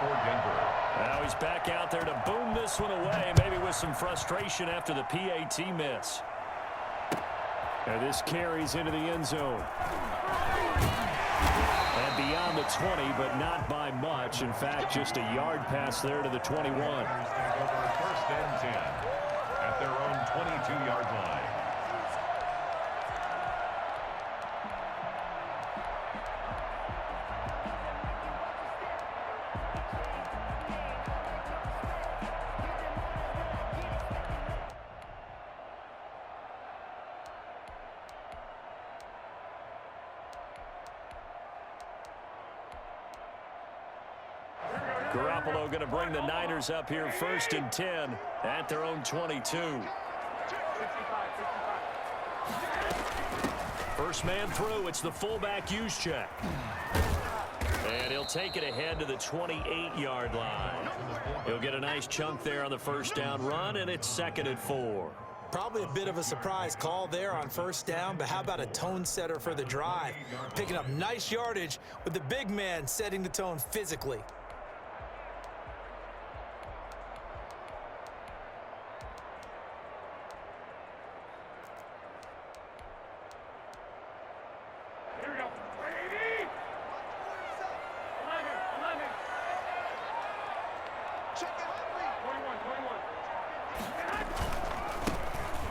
for Denver. Now he's back out there to boom this one away, maybe with some frustration after the PAT miss. And this carries into the end zone. And beyond the 20, but not by much. In fact, just a yard pass there to the 21. First and 10 at their own 22-yard line. Garoppolo going to bring the Niners up here first and 10 at their own 22. First man through. It's the fullback use check. And he'll take it ahead to the 28-yard line. He'll get a nice chunk there on the first down run, and it's 2nd and 4. Probably a bit of a surprise call there on first down, but how about a tone setter for the drive? Picking up nice yardage with the big man setting the tone physically.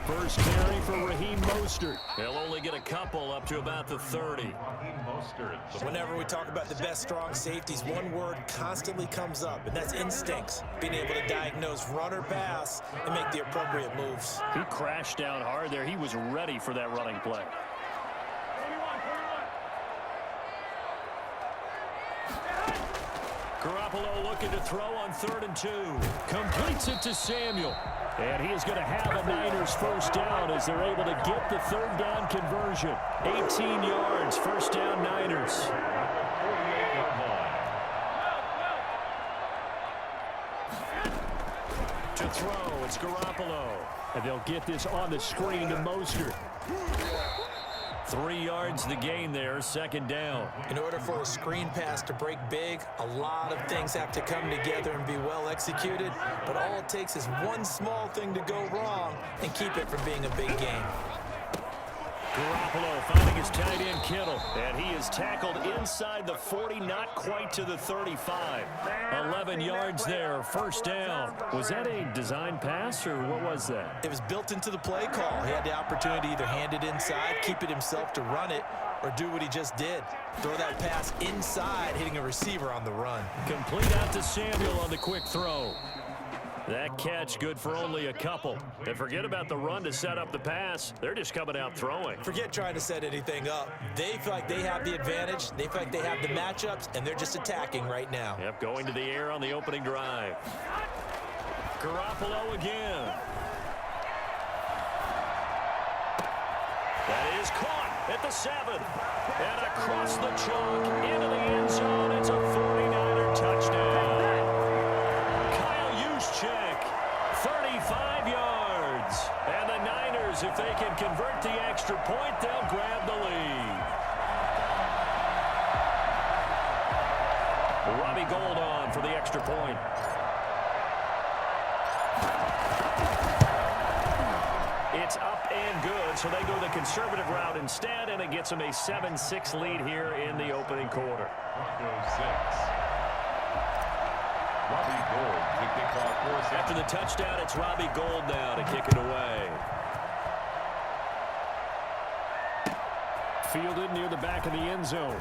First carry for Raheem Mostert. He'll only get a couple up to about the 30. Whenever we talk about the best strong safeties, one word constantly comes up, and that's instincts. Being able to diagnose run or pass and make the appropriate moves. He crashed down hard there. He was ready for that running play. Garoppolo looking to throw on 3rd and 2. Completes it to Samuel. And he is going to have a Niners first down as they're able to get the 3rd down conversion. 18 yards, first down Niners. To throw, it's Garoppolo. And they'll get this on the screen to Mostert. 3 yards the gain there, 2nd down. In order for a screen pass to break big, a lot of things have to come together and be well executed, but all it takes is one small thing to go wrong and keep it from being a big game. Garoppolo finding his tight end Kittle, and he is tackled inside the 40, not quite to the 35. 11 yards there, first down. Was that a design pass, or what was that? It was built into the play call. He had the opportunity to either hand it inside, keep it himself to run it, or do what he just did. Throw that pass inside, hitting a receiver on the run. Complete out to Samuel on the quick throw. That catch good for only a couple. And forget about the run to set up the pass. They're just coming out throwing. Forget trying to set anything up. They feel like they have the advantage. They feel like they have the matchups, and they're just attacking right now. Yep, going to the air on the opening drive. Garoppolo again. That is caught at the 7. And across the chalk into the end zone. It's a 49er touchdown. Check, 35 yards. And the Niners, if they can convert the extra point, they'll grab the lead. Robbie Gould on for the extra point. It's up and good, so they go the conservative route instead, and it gets them a 7-6 lead here in the opening quarter. Broncos 6. Robbie Gould to kick off. After the touchdown, it's Robbie Gould now to kick it away. Fielded near the back of the end zone.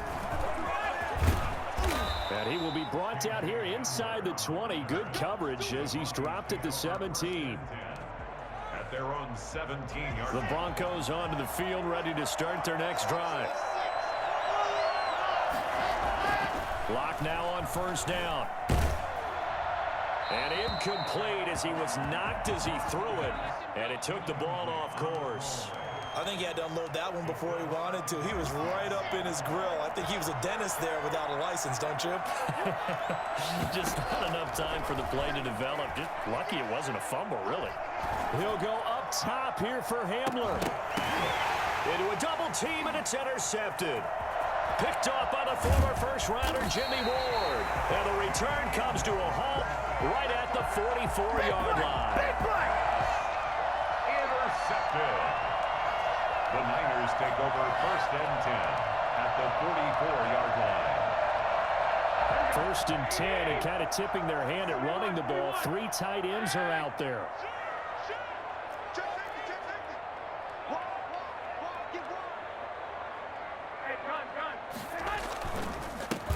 And he will be brought down here inside the 20. Good coverage as he's dropped at the 17. At their own 17-yard. The Broncos onto the field, ready to start their next drive. Clock now on first down. And incomplete as he was knocked as he threw it. And it took the ball off course. I think he had to unload that one before he wanted to. He was right up in his grill. I think he was a dentist there without a license, don't you? Just not enough time for the play to develop. Just lucky it wasn't a fumble, really. He'll go up top here for Hamler. Into a double team, and it's intercepted. Picked off by the former first-rounder Jimmy Ward. And the return comes to a halt right at the 44-yard line. Intercepted. The Niners take over 1st and 10 at the 44-yard line. 1st and 10, and kind of tipping their hand at running the ball. 3 tight ends are out there.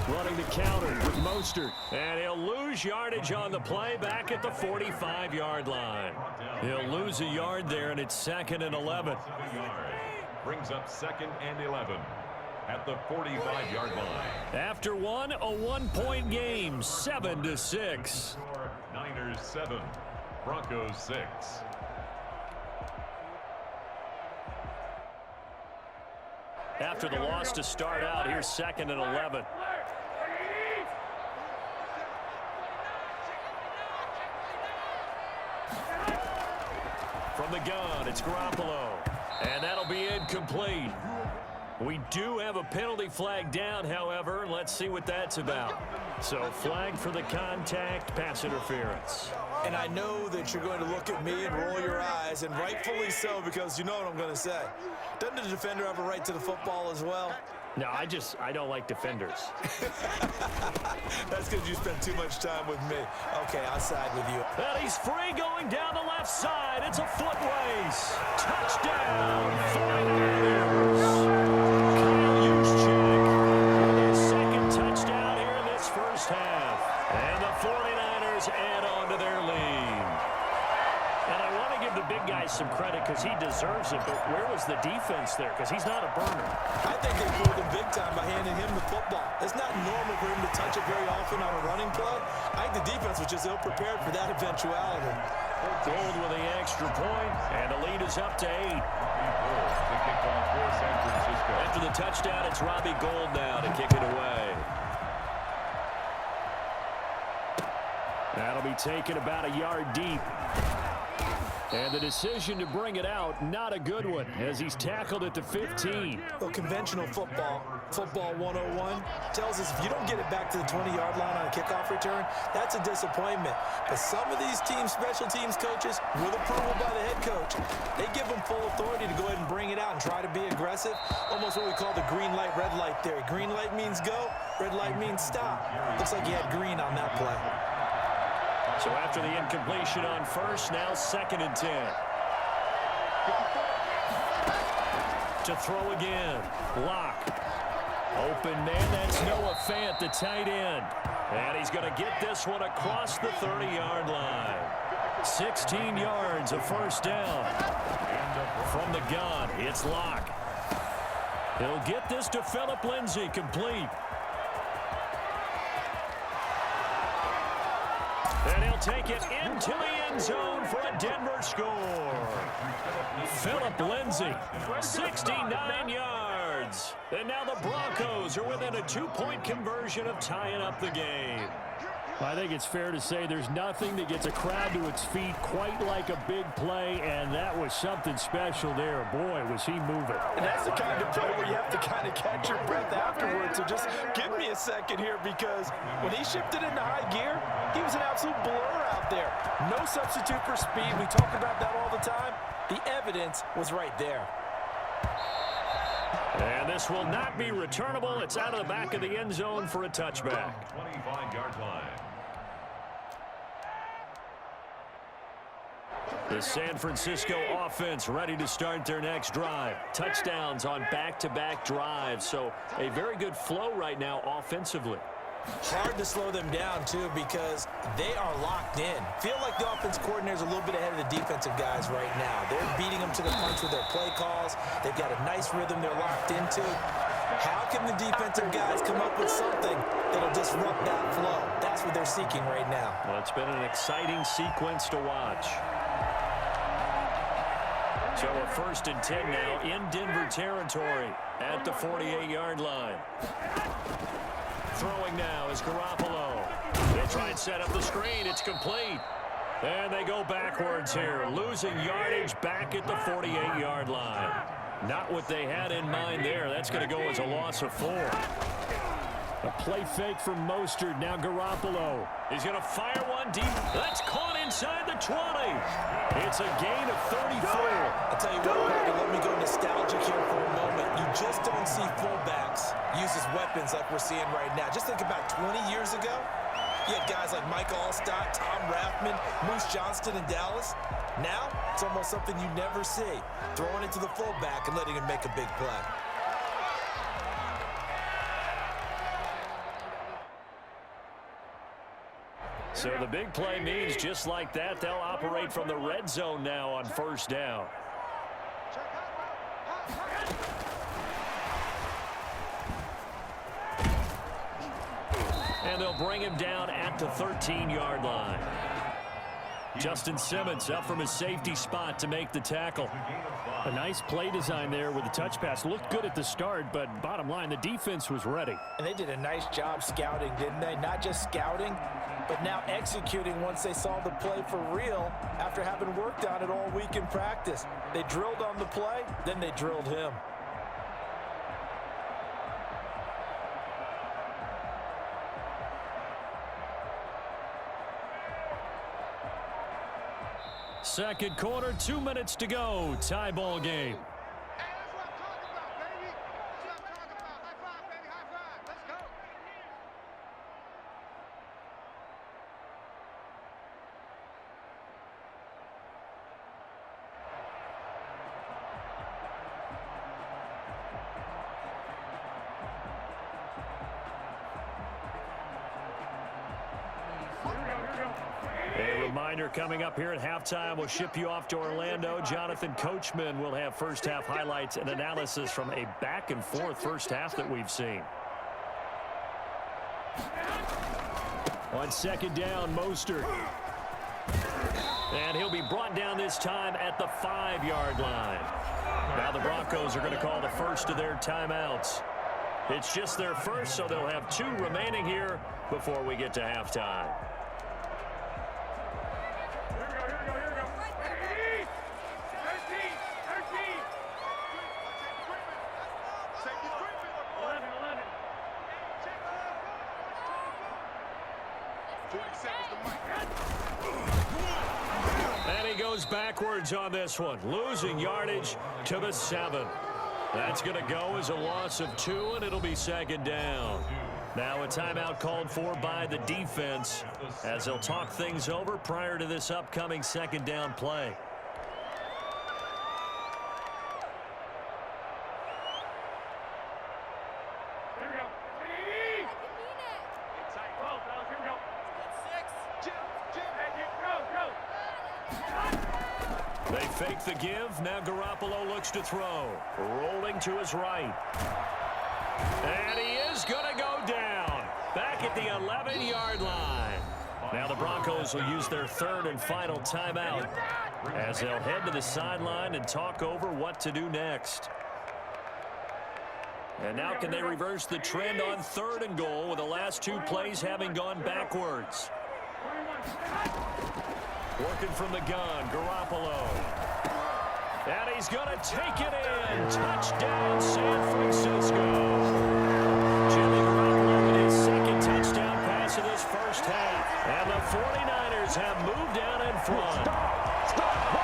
Running the counter with Mostert. And he'll lose yardage on the play back at the 45-yard line. He'll lose a yard there, and it's 2nd and 11. Brings up 2nd and 11 at the 45-yard line. After one, a 1-point game, 7-6. Niners 7, Broncos 6. After the loss to start out, here's 2nd and 11. From the gun, it's Garoppolo. And that'll be incomplete. We do have a penalty flag down, however. Let's see what that's about. So flag for the contact, pass interference. And I know that you're going to look at me and roll your eyes, and rightfully so, because you know what I'm going to say. Doesn't the defender have a right to the football as well? No, I don't like defenders. That's because you spend too much time with me. Okay, I'll side with you. And he's free going down the left side. It's a foot race. Touchdown, 49ers. His 2nd touchdown here in this 1st half. And the 49ers add on to their lead. And I want to give the big guy some credit because he deserves it, but where was the defense there? Because he's not a burner. I think they fooled him big time by handing him the football. It's not normal for him to touch it very often on a running play. I think the defense was just ill-prepared for that eventuality. Gold with the extra point, and the lead is up to 8. The kickoff for San Francisco. After the touchdown, it's Robbie Gould now to kick it away. That'll be taken about a yard deep. And the decision to bring it out, not a good one, as he's tackled at the 15. Well, conventional football 101, tells us if you don't get it back to the 20-yard line on a kickoff return, that's a disappointment. But some of these special teams coaches, with approval by the head coach, they give them full authority to go ahead and bring it out and try to be aggressive. Almost what we call the green light, red light theory. Green light means go, red light means stop. Looks like he had green on that play. So after the incompletion on 1st, now 2nd and 10. To throw again. Lock. Open man, that's Noah Fant, the tight end. And he's going to get this one across the 30-yard line. 16 yards, a 1st down. From the gun, it's Lock. He'll get this to Phillip Lindsay, complete. And he'll take it into the end zone for a Denver score. Phillip Lindsay, 69 yards. And now the Broncos are within a 2-point conversion of tying up the game. I think it's fair to say there's nothing that gets a crowd to its feet quite like a big play, and that was something special there. Boy, was he moving. And that's the kind of play where you have to kind of catch your breath afterwards. So just give me a second here, because when he shifted into high gear, he was an absolute blur out there. No substitute for speed. We talk about that all the time. The evidence was right there. And this will not be returnable. It's out of the back of the end zone for a touchback. 25-yard line. The San Francisco offense ready to start their next drive. Touchdowns on back-to-back drives. So a very good flow right now offensively. Hard to slow them down, too, because they are locked in. Feel like the offense coordinator's a little bit ahead of the defensive guys right now. They're beating them to the punch with their play calls. They've got a nice rhythm they're locked into. How can the defensive guys come up with something that'll disrupt that flow? That's what they're seeking right now. Well, it's been an exciting sequence to watch. So a 1st and 10 now in Denver territory at the 48-yard line. Throwing now is Garoppolo. They try and set up the screen. It's complete. And they go backwards here, losing yardage back at the 48-yard line. Not what they had in mind there. That's going to go as a loss of 4. A play fake from Mostert. Now Garoppolo. He's going to fire one deep. That's caught inside the 20. It's a gain of 34. I'll tell you what, Parker, let me go nostalgic here for a moment. You just don't see fullbacks use as weapons like we're seeing right now. Just think about 20 years ago. You had guys like Mike Allstott, Tom Rathman, Moose Johnston in Dallas. Now, it's almost something you never see. Throwing it to the fullback and letting him make a big play. So the big play means just like that, they'll operate from the red zone now on first down. And they'll bring him down at the 13-yard line. Justin Simmons up from his safety spot to make the tackle. A nice play design there with the touch pass. Looked good at the start, but bottom line, the defense was ready. And they did a nice job scouting, didn't they? Not just scouting, but now executing once they saw the play for real after having worked on it all week in practice. They drilled on the play, then they drilled him. Second quarter, 2 minutes to go. Tie ball game. A reminder coming up here at halftime. We'll ship you off to Orlando. Jonathan Coachman will have first half highlights and analysis from a back and forth first half that we've seen. On second down, Mostert. And he'll be brought down this time at the 5-yard line. Now the Broncos are going to call the first of their timeouts. It's just their first, so they'll have 2 remaining here before we get to halftime. And he goes backwards on this one, losing yardage to the 7. That's going to go as a loss of 2, and it'll be second down. Now a timeout called for by the defense as they'll talk things over prior to this upcoming second down play. They fake the give. Now Garoppolo looks to throw. Rolling to his right. And he is going to go down. Back at the 11-yard line. Now the Broncos will use their third and final timeout as they'll head to the sideline and talk over what to do next. And now can they reverse the trend on 3rd and goal with the last 2 plays having gone backwards? Working from the gun, Garoppolo. And he's going to take it in. Touchdown, San Francisco. Jimmy Garoppolo with his second touchdown pass of this first half. And the 49ers have moved down in front.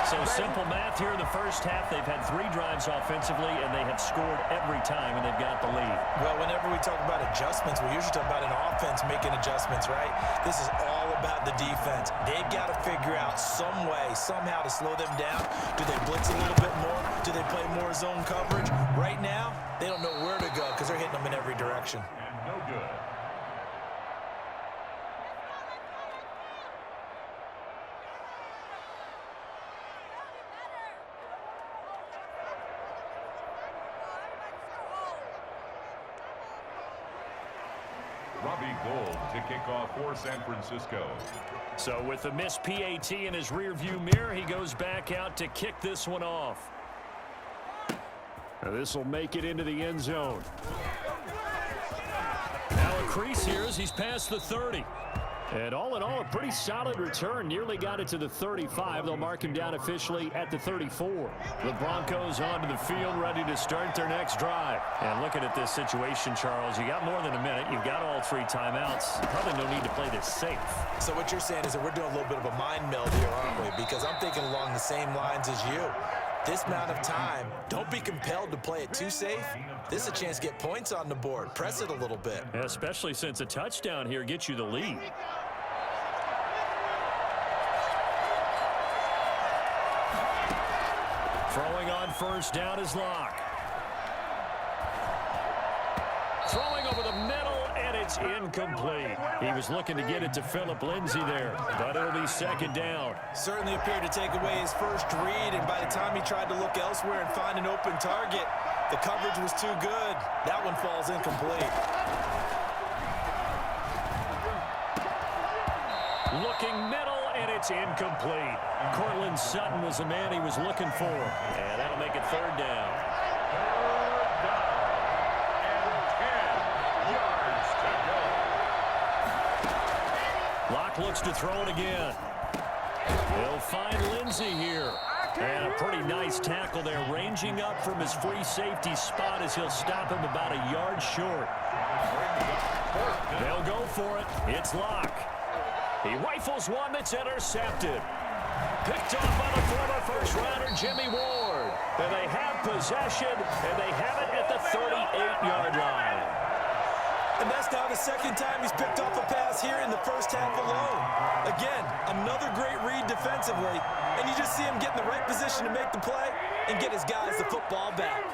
So simple math here in the first half. They've had 3 drives offensively, and they have scored every time, and they've got the lead. Well, whenever we talk about adjustments, we usually talk about an offense making adjustments, right? This is all about the defense. They've got to figure out some way, somehow to slow them down. Do they blitz a little bit more? Do they play more zone coverage? Right now, they don't know where to go because they're hitting them in every direction. And no good. Gold to kick off for San Francisco. So with the missed PAT in his rearview mirror, he goes back out to kick this one off. Now this will make it into the end zone. Now a crease here as he's past the 30. And all in all, a pretty solid return. Nearly got it to the 35. They'll mark him down officially at the 34. The Broncos onto the field, ready to start their next drive. And looking at this situation, Charles, you got more than a minute. You've got all 3 timeouts. Probably no need to play this safe. So what you're saying is that we're doing a little bit of a mind meld here, aren't we? Because I'm thinking along the same lines as you. This amount of time, don't be compelled to play it too safe. This is a chance to get points on the board. Press it a little bit. Especially since a touchdown here gets you the lead. Throwing on first down is Locke. Throwing over the middle, and it's incomplete. He was looking to get it to Phillip Lindsay there, but it'll be second down. Certainly appeared to take away his first read, and by the time he tried to look elsewhere and find an open target, the coverage was too good. That one falls incomplete. Looking middle, and it's incomplete. Cortland Sutton was the man he was looking for, and that'll make it third down. Locke looks to throw it again. He'll find Lindsay here. And a pretty nice tackle there, ranging up from his free safety spot as he'll stop him about a yard short. They'll go for it. It's Locke. He rifles one that's intercepted. Picked off by the former first-rounder Jimmy Ward. And they have possession, and they have it at the 38-yard line. And that's now the second time he's picked off a pass here in the first half alone. Again, another great read defensively, and you just see him get in the right position to make the play and get his guys the football back.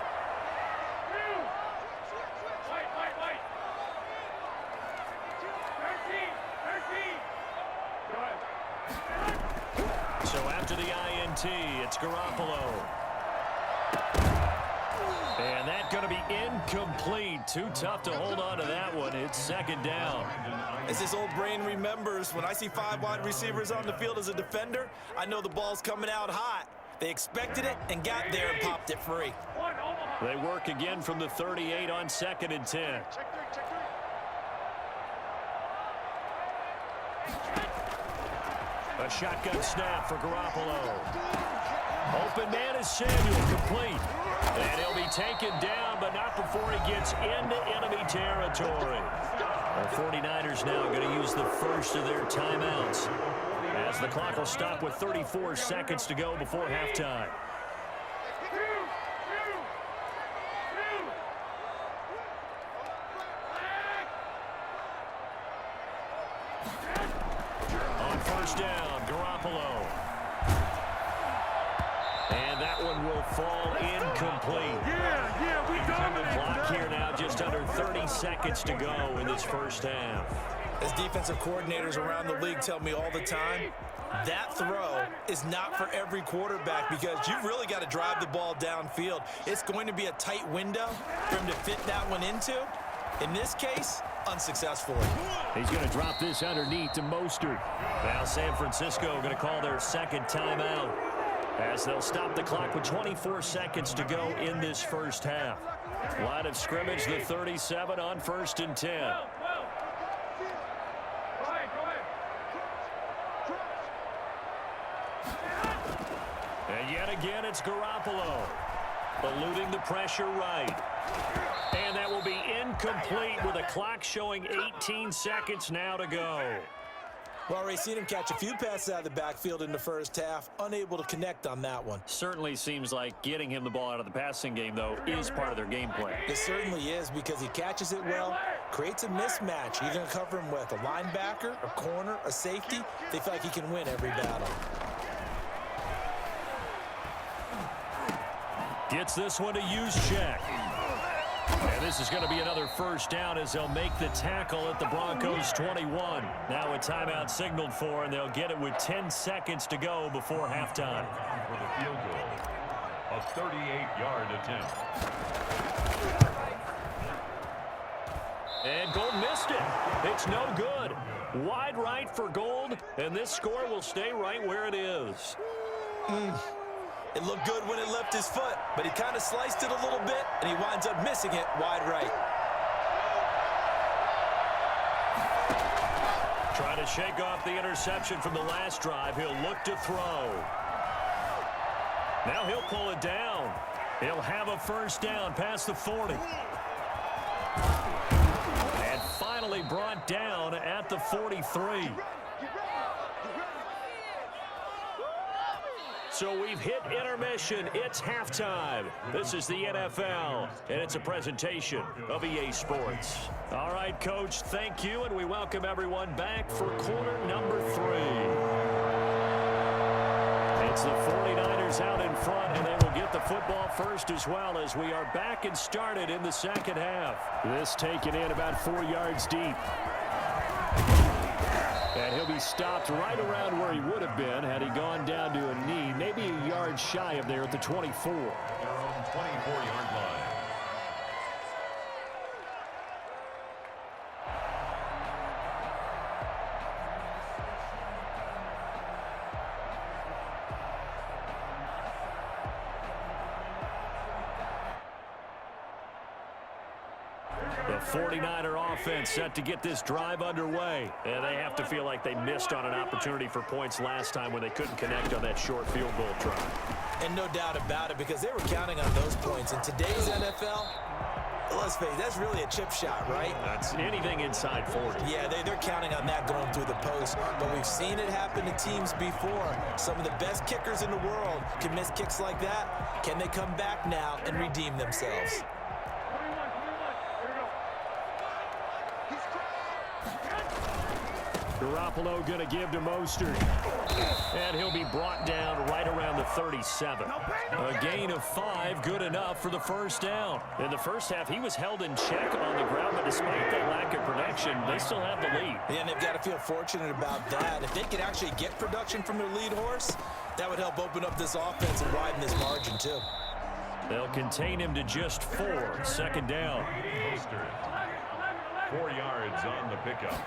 So after the INT, it's Garoppolo. And that's going to be incomplete. Too tough to hold on to that one. It's second down. As this old brain remembers, when I see 5 wide receivers on the field as a defender, I know the ball's coming out hot. They expected it and got there and popped it free. They work again from the 38 on 2nd and 10. A shotgun snap for Garoppolo. Open man is Samuel, complete. And he'll be taken down, but not before he gets into enemy territory. The 49ers now going to use the first of their timeouts, as the clock will stop with 34 seconds to go before halftime. On first down, Garoppolo. And that one will fall incomplete. We dominate. Clock here now, just under 30 seconds to go in this first half. As defensive coordinators around the league tell me all the time, that throw is not for every quarterback because you've really got to drive the ball downfield. It's going to be a tight window for him to fit that one into. In this case, unsuccessfully. He's going to drop this underneath to Mostert. Now San Francisco going to call their second timeout, as they'll stop the clock with 24 seconds to go in this first half. Line of scrimmage, the 37 on 1st and 10. And yet again, it's Garoppolo, eluding the pressure right. And that will be incomplete with a clock showing 18 seconds now to go. Well, already seen him catch a few passes out of the backfield in the first half, unable to connect on that one. Certainly seems like getting him the ball out of the passing game, though, is part of their game plan. It certainly is, because he catches it well, creates a mismatch. You're going to cover him with a linebacker, a corner, a safety. They feel like he can win every battle. Gets this one to Juszczyk. And this is going to be another first down as they'll make the tackle at the Broncos 21. Now a timeout signaled for, and they'll get it with 10 seconds to go before halftime. For the field goal, a 38-yard attempt. And Gold missed it. It's no good. Wide right for Gold, and this score will stay right where it is. It looked good when it left his foot, but he kind of sliced it a little bit, and he winds up missing it wide right. Trying to shake off the interception from the last drive. He'll look to throw. Now he'll pull it down. He'll have a first down past the 40. And finally brought down at the 43. So we've hit intermission. It's halftime. This is the NFL, and it's a presentation of EA Sports. All right, Coach, thank you, and we welcome everyone back for quarter number 3. It's the 49ers out in front, and they will get the football first as well as we are back and started in the second half. This taken in about 4 yards deep. And he'll be stopped right around where he would have been had he gone down to a knee, maybe a yard shy of there at the 24. Their own 24-yard line. The 49er offense set to get this drive underway. And they have to feel like they missed on an opportunity for points last time when they couldn't connect on that short field goal try. And no doubt about it, because they were counting on those points. In today's NFL, let's face it, that's really a chip shot, right? That's anything inside 40. Yeah, they're counting on that going through the post. But we've seen it happen to teams before. Some of the best kickers in the world can miss kicks like that. Can they come back now and redeem themselves? Garoppolo going to give to Mostert. And he'll be brought down right around the 37. A gain of 5, good enough for the first down. In the first half, he was held in check on the ground, but despite that lack of production, they still have the lead. Yeah, and they've got to feel fortunate about that. If they could actually get production from their lead horse, that would help open up this offense and widen this margin, too. They'll contain him to just 4. Second down. Mostert. 4 yards on the pickup.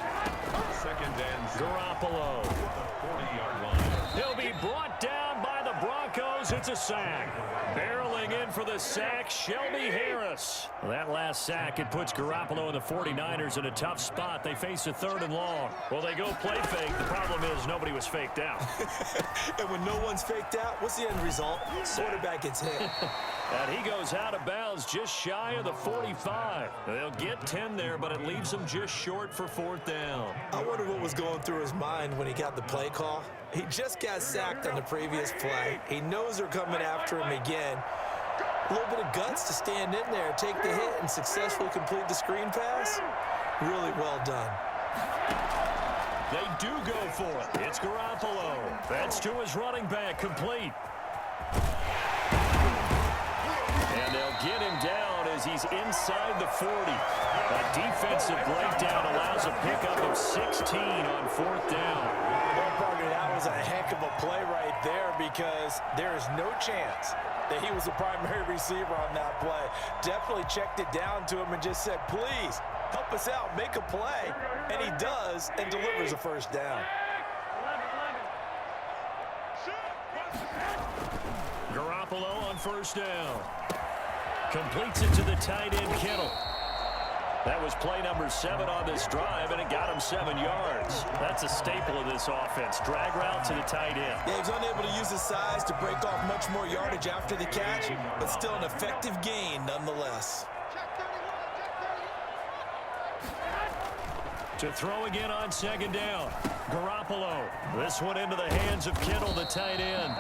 Second and Garoppolo. the 40-yard line. He'll be brought down by the Broncos. It's a sack. Barreling in for the sack, Shelby Harris. That last sack, it puts Garoppolo and the 49ers in a tough spot. They face a 3rd and long. Well, they go play fake. The problem is nobody was faked out. And when no one's faked out, what's the end result? Quarterback gets hit. And he goes out of bounds just shy of the 45. They'll get 10 there, but it leaves them just short for 4th down. I wonder what was going through his mind when he got the play call. He just got sacked on the previous play. He knows they're coming after him again. A little bit of guts to stand in there, take the hit, and successfully complete the screen pass. Really well done. They do go for it. It's Garoppolo. That's to his running back, complete. And they'll get him down as he's inside the 40. A defensive breakdown allows a pickup of 16 on 4th down. Well, Parker, that was a heck of a play right there because there is no chance that he was the primary receiver on that play. Definitely checked it down to him and just said, please, help us out, make a play. And he does and delivers a first down. Garoppolo on first down. Completes it to the tight end, Kittle. That was play number 7 on this drive, and it got him 7 yards. That's a staple of this offense. Drag route to the tight end. Yeah, he was unable to use his size to break off much more yardage after the catch, but still an effective gain nonetheless. To throw again on 2nd down. Garoppolo. This one into the hands of Kittle, the tight end.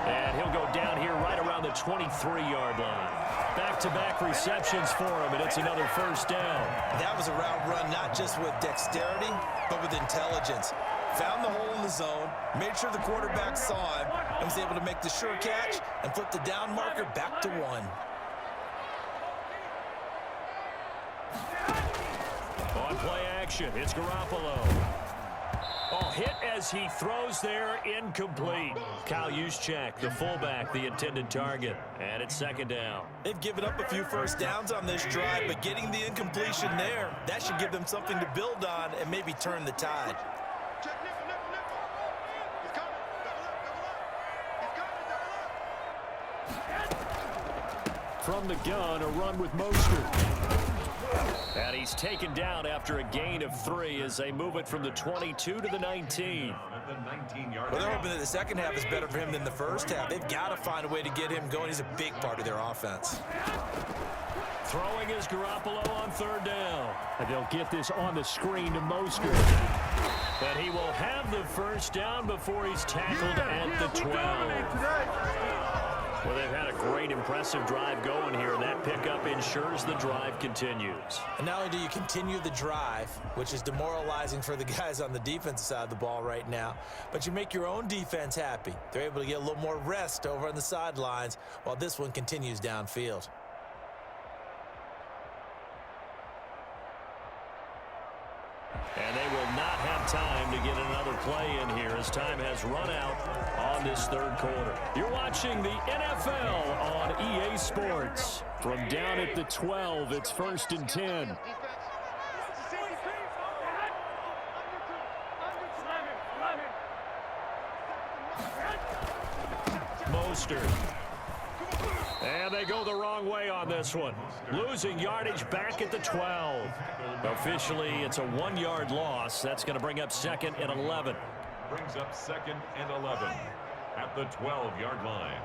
And he'll go down here right around the 23-yard line. Back-to-back receptions for him, and it's another first down. That was a route run not just with dexterity, but with intelligence. Found the hole in the zone, made sure the quarterback saw him, and was able to make the sure catch and flip the down marker back to 1. On play action, it's Garoppolo. Oh, hit as he throws there, incomplete. Kyle Juszczyk, the fullback, the intended target. And it's 2nd down. They've given up a few first downs on this drive, but getting the incompletion there, that should give them something to build on and maybe turn the tide. From the gun, a run with Mostert. And he's taken down after a gain of 3 as they move it from the 22 to the 19. Well, they're hoping that the second half is better for him than the first half. They've got to find a way to get him going. He's a big part of their offense. Throwing is Garoppolo on 3rd down. And they'll get this on the screen to Mostert. But he will have the first down before he's tackled at the 12. Well, they've had a great, impressive drive going here, and that pickup ensures the drive continues. And not only do you continue the drive, which is demoralizing for the guys on the defensive side of the ball right now, but you make your own defense happy. They're able to get a little more rest over on the sidelines while this one continues downfield. And they will not have time to get another play in here as time has run out on this 3rd quarter. You're watching the NFL on EA Sports. From down at the 12, it's 1st and 10. Mostert. And they go the wrong way on this one. Losing yardage back at the 12. Officially, it's a 1-yard loss. That's going to bring up 2nd and 11. Brings up 2nd and 11 at the 12-yard line.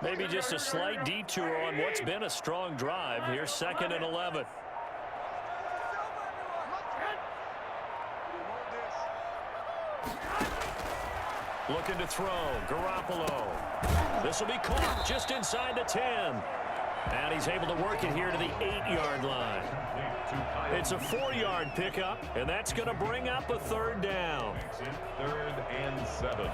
Maybe just a slight detour on what's been a strong drive. Here's 2nd and 11. Looking to throw. Garoppolo. This will be caught just inside the 10. And he's able to work it here to the 8-yard line. It's a 4-yard pickup, and that's going to bring up a 3rd down. 3rd and 7.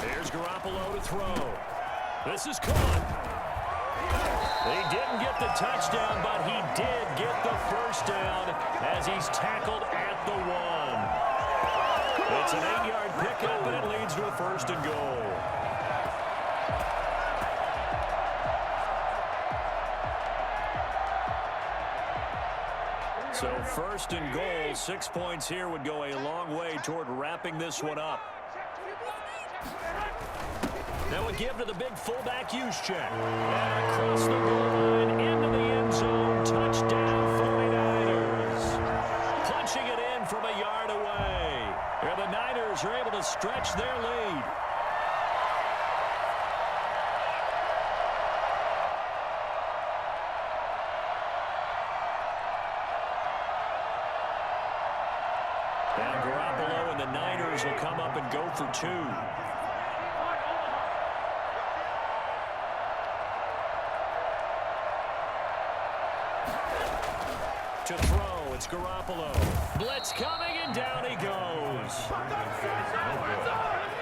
There's Garoppolo to throw. This is caught. He didn't get the touchdown, but he did get the first down as he's tackled at the 1. It's an 8-yard pickup, and it leads to a 1st and goal. So 1st and goal, 6 points here would go a long way toward wrapping this one up. That would give to the big fullback use check. And across the goal line into the end zone. Touchdown 49ers. Punching it in from a yard away. And the Niners are able to stretch their lead. And Garoppolo and the Niners will come up and go for 2. To throw, it's Garoppolo. Blitz coming, and down he goes.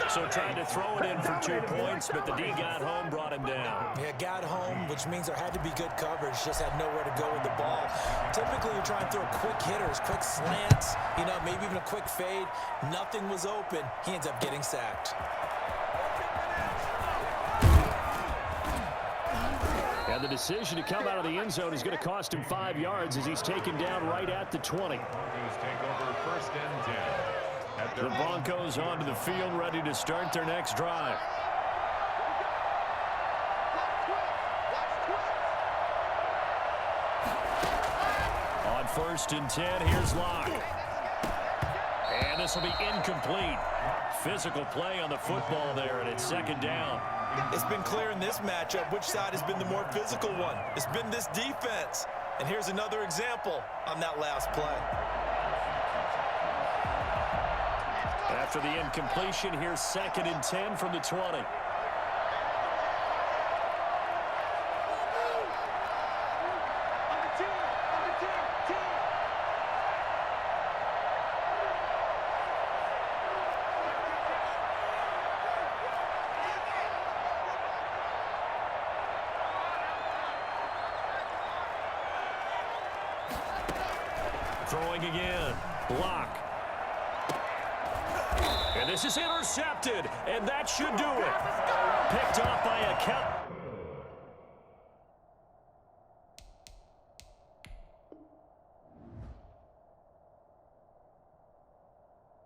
So trying to throw it in for 2 points, but the D got home, brought him down. Yeah, got home, which means there had to be good coverage. Just had nowhere to go with the ball. Typically, you're trying to throw quick hitters, quick slants, maybe even a quick fade. Nothing was open. He ends up getting sacked. And the decision to come out of the end zone is going to cost him 5 yards as he's taken down right at the 20. Broncos take over 1st and 10. The Broncos onto the field, ready to start their next drive. On 1st and 10, here's Locke. And this will be incomplete. Physical play on the football there, and it's 2nd down. It's been clear in this matchup which side has been the more physical one. It's been this defense. And here's another example on that last play. After the incompletion, here's 2nd and 10 from the 20. Throwing again. Block. And this is intercepted, and that should do it. Picked off by a count.